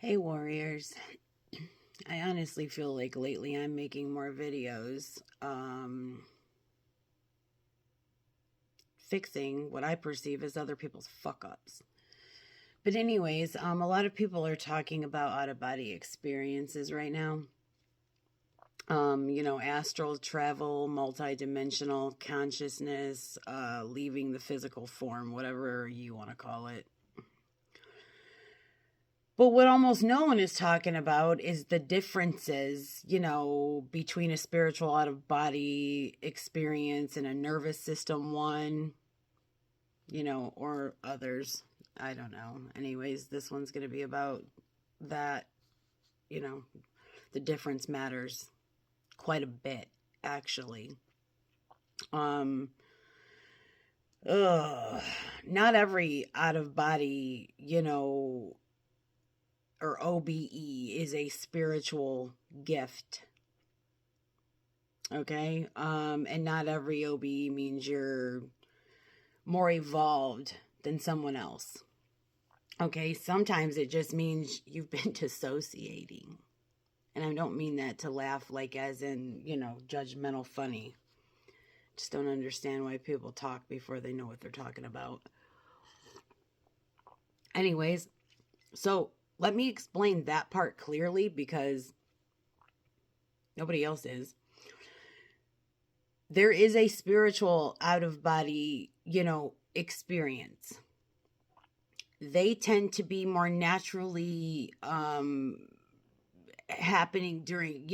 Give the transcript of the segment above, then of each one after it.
Hey warriors, I honestly feel like lately I'm making more videos fixing what I perceive as other people's fuck ups. But anyways, a lot of people are talking about out of body experiences right now. Astral travel, multidimensional consciousness, leaving the physical form, whatever you want to call it. But what almost no one is talking about is the differences, between a spiritual out of body experience and a nervous system one, or others. I don't know. Anyways, this one's going to be about that, you know, the difference matters quite a bit, actually. Um, Not every out of body, or OBE is a spiritual gift. Okay? And not every OBE means you're more evolved than someone else. Okay? Sometimes it just means you've been dissociating. And I don't mean that to laugh like as in, judgmental funny. Just don't understand why people talk before they know what they're talking about. Anyways, so let me explain that part clearly because nobody else is. There is a spiritual out of body, experience. They tend to be more naturally happening during,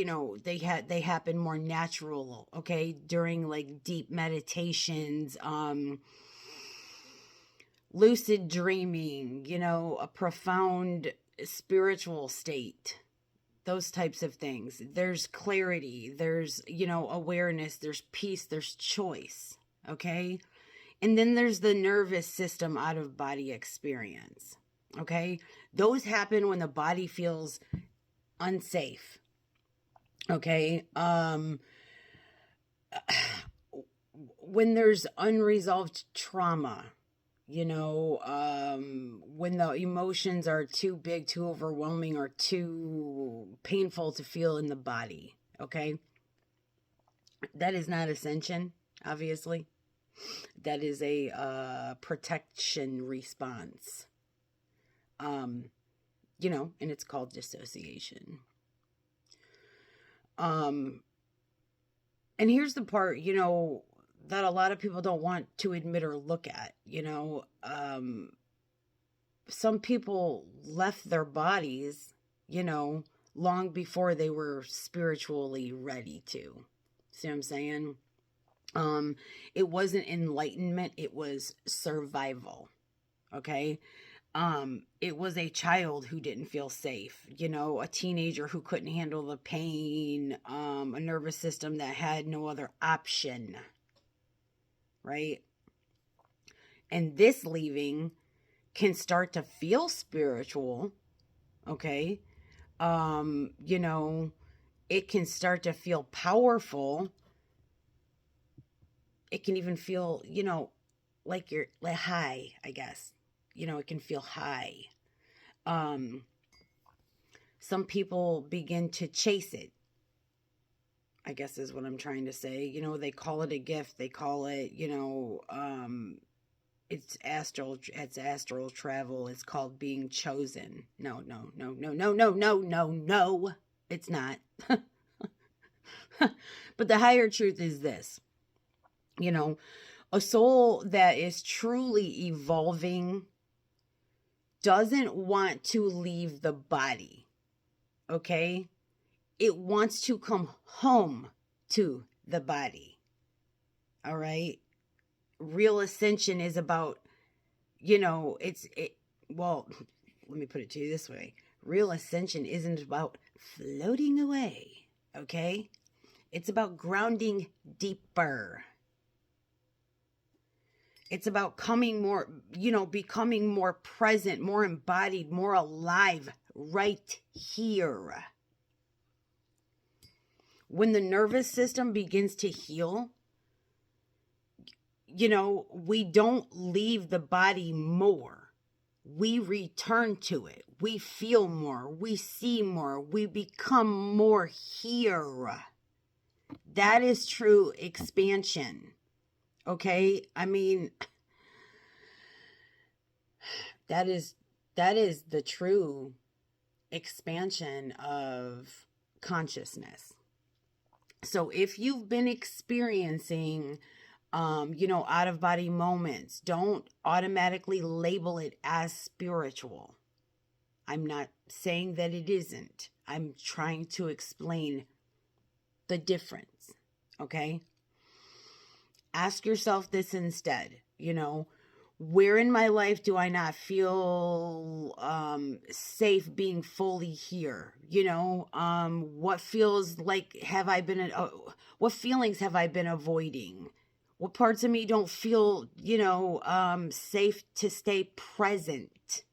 they happen more natural, okay, during like deep meditations, lucid dreaming, a profound spiritual state, those types of things. There's clarity, there's, awareness, there's peace, there's choice, okay? And then there's the nervous system out of body experience, okay? Those happen when the body feels unsafe, okay? When there's unresolved trauma, when the emotions are too big, too overwhelming, or too painful to feel in the body, okay? That is not ascension, obviously. That is a protection response. And it's called dissociation. And here's the part, that a lot of people don't want to admit or look at, some people left their bodies, long before they were spiritually ready to. See what I'm saying? It wasn't enlightenment, it was survival. Okay? It was a child who didn't feel safe, a teenager who couldn't handle the pain, a nervous system that had no other option, right? And this leaving can start to feel spiritual, okay? It can start to feel powerful. It can even feel, like you're like high, I guess. It can feel high. Some people begin to chase it, I guess is what I'm trying to say. They call it a gift. They call it, it's astral travel. It's called being chosen. No. It's not. But the higher truth is this. A soul that is truly evolving doesn't want to leave the body. Okay? It wants to come home to the body. All right? Real ascension is about, well, let me put it to you this way. Real ascension isn't about floating away, okay? It's about grounding deeper. It's about becoming more present, more embodied, more alive right here. When the nervous system begins to heal, we don't leave the body more. We return to it. we feel more, we see more, we become more here. That is true expansion. Okay? I mean, that is the true expansion of consciousness. So if you've been experiencing out of body moments, don't automatically label it as spiritual. I'm not saying that it isn't. I'm trying to explain the difference. Okay? Ask yourself this instead, where in my life do I not feel safe being fully here? What feels like what feelings have I been avoiding? What parts of me don't feel, safe to stay present?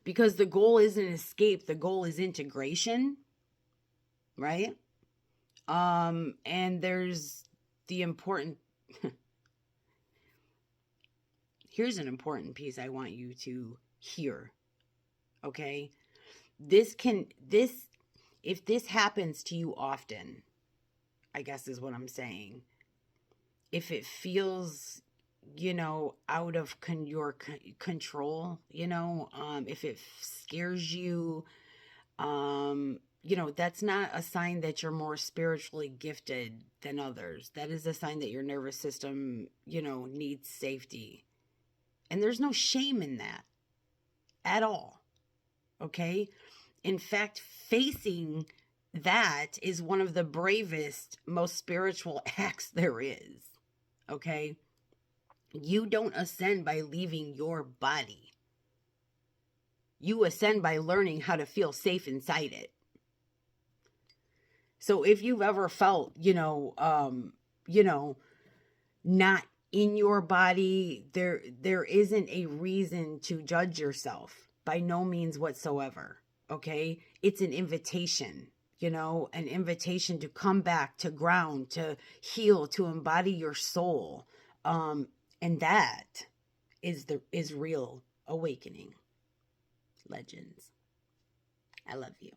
Because the goal isn't escape, the goal is integration, right? And there's the important here's an important piece I want you to hear. Okay? If this happens to you often, I guess is what I'm saying. If it feels, out of your control, if it scares you, that's not a sign that you're more spiritually gifted than others. That is a sign that your nervous system, needs safety. And there's no shame in that at all. Okay? In fact, facing that is one of the bravest, most spiritual acts there is. Okay? You don't ascend by leaving your body. You ascend by learning how to feel safe inside it. So if you've ever felt, not in your body, there isn't a reason to judge yourself by no means whatsoever. Okay? It's an invitation, an invitation to come back, to ground, to heal, to embody your soul. And that is real awakening. Legends. I love you.